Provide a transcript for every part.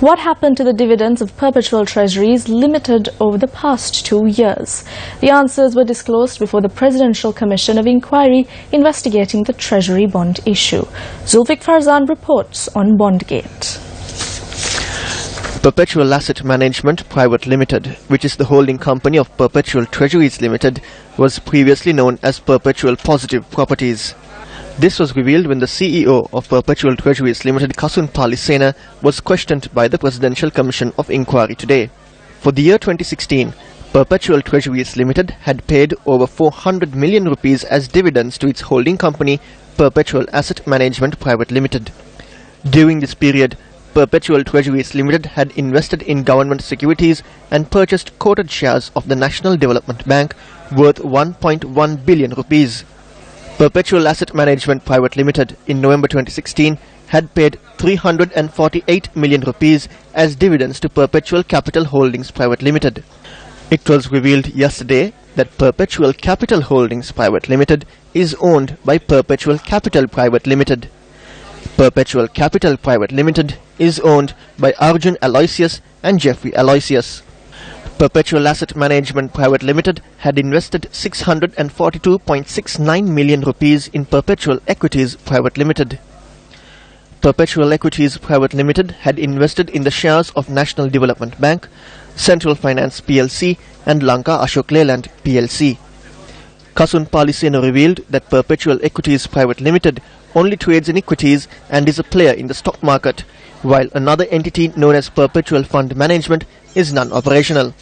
What happened to the dividends of Perpetual Treasuries Ltd over the past 2 years? The answers were disclosed before the Presidential Commission of Inquiry investigating the Treasury bond issue. Zulfiq Farzan reports on Bondgate. Perpetual Asset Management Private Limited, which is the holding company of Perpetual Treasuries Ltd, was previously known as Perpetual Positive Properties. This was revealed when the CEO of Perpetual Treasuries Ltd, Kasun Palisena, was questioned by the Presidential Commission of Inquiry today. For the year 2016, Perpetual Treasuries Ltd had paid over 400 million rupees as dividends to its holding company, Perpetual Asset Management Private Limited. During this period, Perpetual Treasuries Ltd had invested in government securities and purchased quoted shares of the National Development Bank worth 1.1 billion rupees. Perpetual Asset Management Private Limited in November 2016 had paid 348 million rupees as dividends to Perpetual Capital Holdings Private Limited. It was revealed yesterday that Perpetual Capital Holdings Private Limited is owned by Perpetual Capital Private Limited. Perpetual Capital Private Limited is owned by Arjun Aloysius and Jeffrey Aloysius. Perpetual Asset Management Private Limited had invested 642.69 million rupees in Perpetual Equities Private Limited. Perpetual Equities Private Limited had invested in the shares of National Development Bank, Central Finance PLC and Lanka Ashok Leyland PLC. Kasun Palisena revealed that Perpetual Equities Private Limited only trades in equities and is a player in the stock market, while another entity known as Perpetual Fund Management is non-operational.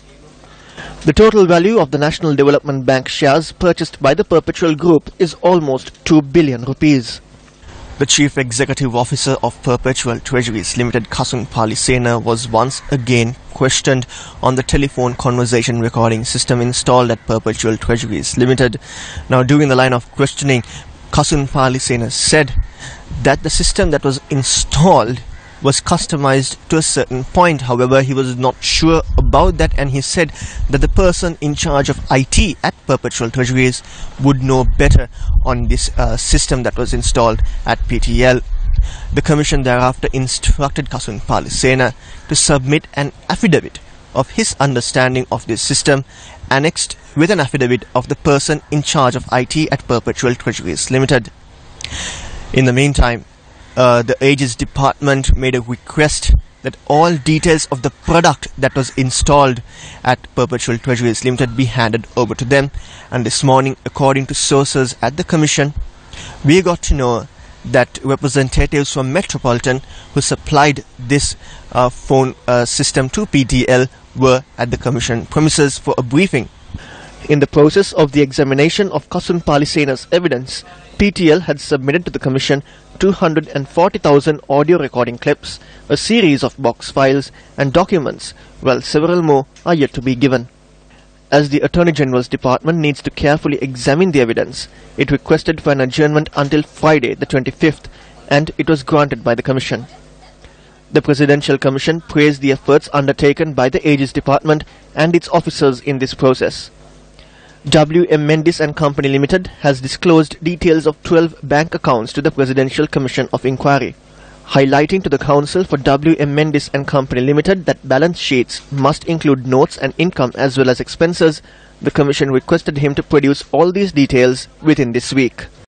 The total value of the National Development Bank shares purchased by the Perpetual Group is almost 2 billion rupees. The Chief Executive Officer of Perpetual Treasuries Ltd, Kasun Palisena, was once again questioned on the telephone conversation recording system installed at Perpetual Treasuries Ltd. Now, during the line of questioning, Kasun Palisena said that the system that was installed was customized to a certain point. However, he was not sure about that, and he said that the person in charge of IT at Perpetual Treasuries would know better on this system that was installed at PTL. The Commission thereafter instructed Kasun Palisena to submit an affidavit of his understanding of this system, annexed with an affidavit of the person in charge of IT at Perpetual Treasuries Ltd. In the meantime, the Aegis Department made a request that all details of the product that was installed at Perpetual Treasuries Ltd be handed over to them. And this morning, according to sources at the Commission, we got to know that representatives from Metropolitan who supplied this phone system to PTL were at the Commission premises for a briefing. In the process of the examination of Kasun Palisena's evidence, PTL had submitted to the Commission 240,000 audio recording clips, a series of box files and documents, while several more are yet to be given. As the Attorney General's Department needs to carefully examine the evidence, it requested for an adjournment until Friday the 25th, and it was granted by the Commission. The Presidential Commission praised the efforts undertaken by the Aegis Department and its officers in this process. Bn NDB Company Limited has disclosed details of 12 bank accounts to the Presidential Commission of Inquiry. Highlighting to the Council for Bn NDB Company Limited that balance sheets must include notes and income as well as expenses, the Commission requested him to produce all these details within this week.